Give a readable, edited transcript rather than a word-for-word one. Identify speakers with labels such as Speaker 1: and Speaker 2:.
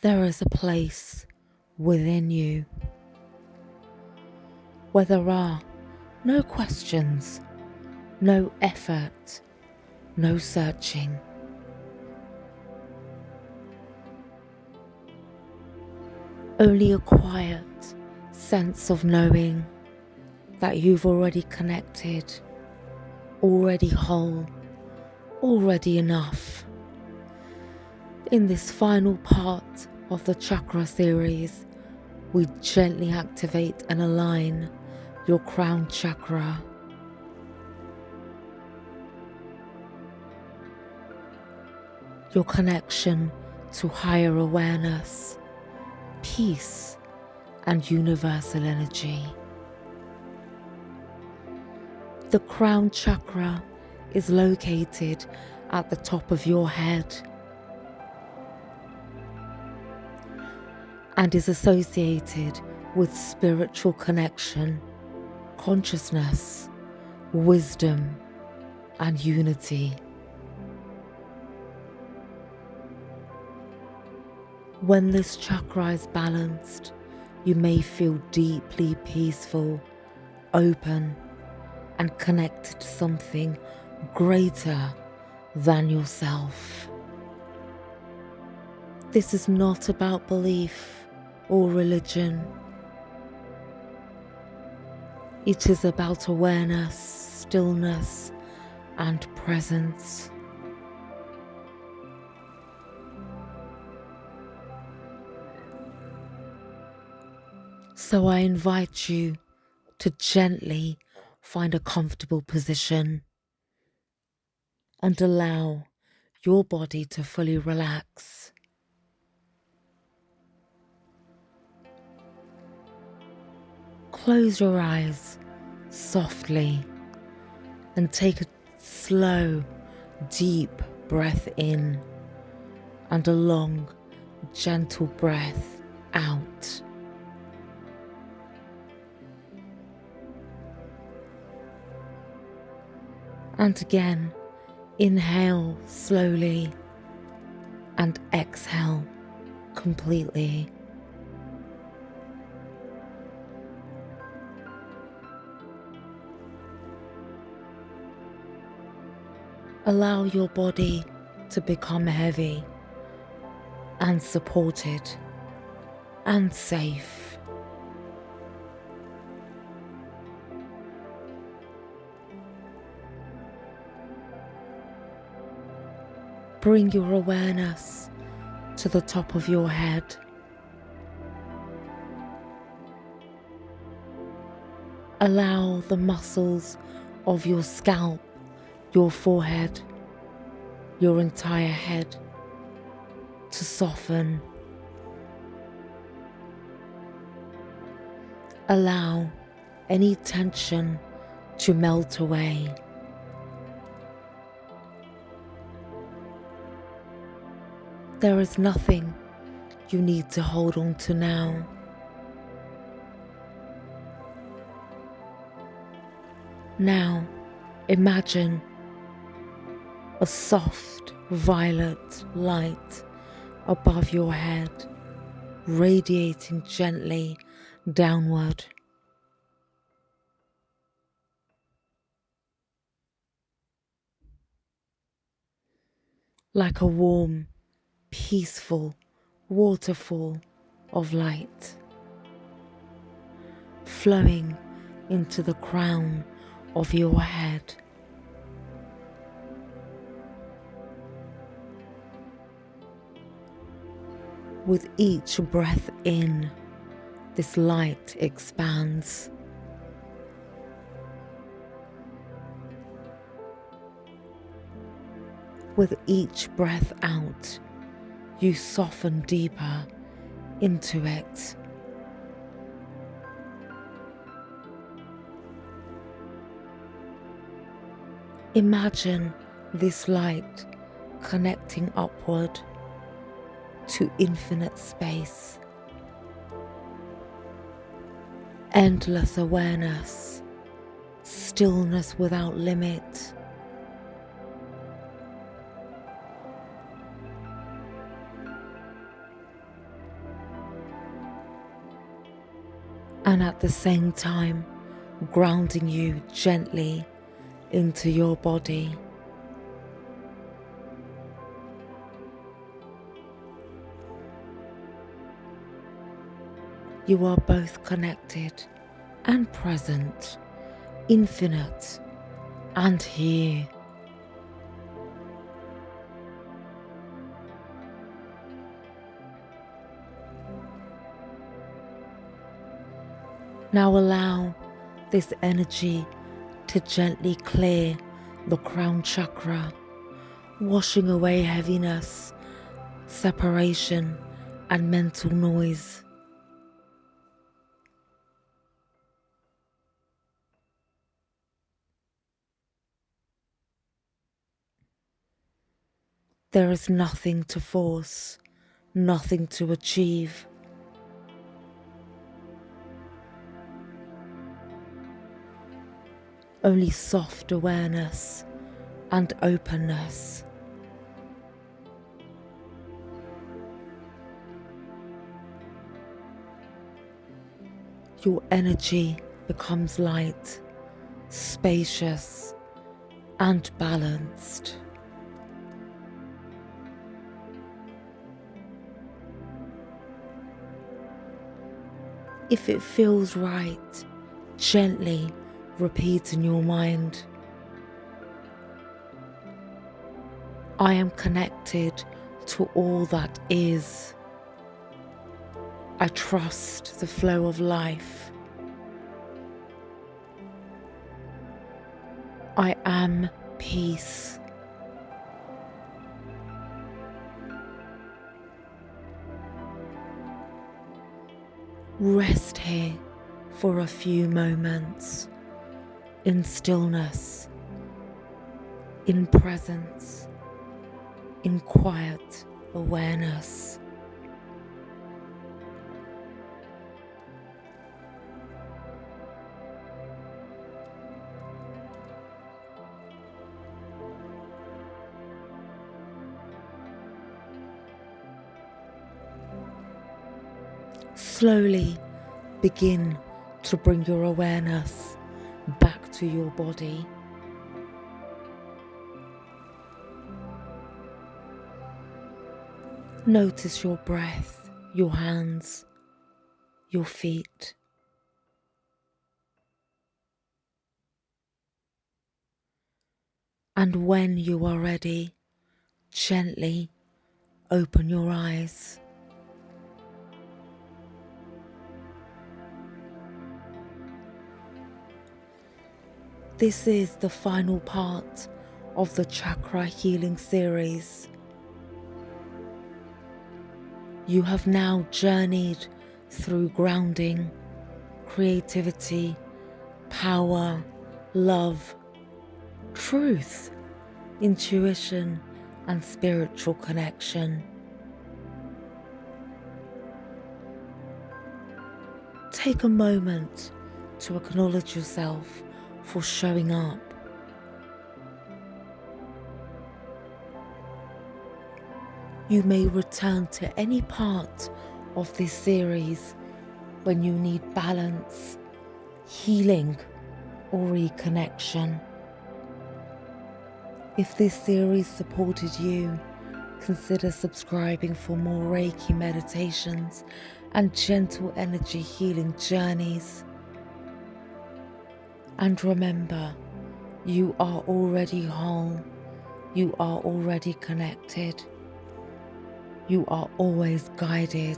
Speaker 1: There is a place within you where there are no questions, no effort, no searching. Only a quiet sense of knowing that you've already connected, already whole, already enough. In this final part of the chakra series, we gently activate and align your crown chakra. Your connection to higher awareness, peace, and universal energy. The crown chakra is located at the top of your head and is associated with spiritual connection, consciousness, wisdom, and unity. When this chakra is balanced, you may feel deeply peaceful, open, and connected to something greater than yourself. This is not about belief or religion. It is about awareness, stillness, and presence. So I invite you to gently find a comfortable position and allow your body to fully relax. Close your eyes softly and take a slow, deep breath in and a long, gentle breath out. And again, inhale slowly and exhale completely. Allow your body to become heavy and supported and safe. Bring your awareness to the top of your head. Allow the muscles of your scalp, your forehead, your entire head to soften. Allow any tension to melt away. There is nothing you need to hold on to now. Now, imagine a soft violet light above your head, radiating gently downward. Like a warm, peaceful waterfall of light, flowing into the crown of your head. With each breath in, this light expands. With each breath out, you soften deeper into it. Imagine this light connecting upward to infinite space, endless awareness, stillness without limit. and at the same time grounding you gently into your body. You are both connected and present, infinite and here. Now allow this energy to gently clear the crown chakra, washing away heaviness, separation, and mental noise. There is nothing to force, nothing to achieve. Only soft awareness and openness. Your energy becomes light, spacious, and balanced. If it feels right, gently repeat in your mind, I am connected to all that is. I trust the flow of life. I am peace. Rest here for a few moments, in stillness, in presence, in quiet awareness. Slowly begin to bring your awareness back to your body. Notice your breath, your hands, your feet. And when you are ready, gently open your eyes. This is the final part of the chakra healing series. You have now journeyed through grounding, creativity, power, love, truth, intuition, and spiritual connection. Take a moment to acknowledge yourself for showing up. You may return to any part of this series when you need balance, healing, or reconnection. If this series supported you, consider subscribing for more Reiki meditations and gentle energy healing journeys. And remember, you are already whole, you are already connected, you are always guided.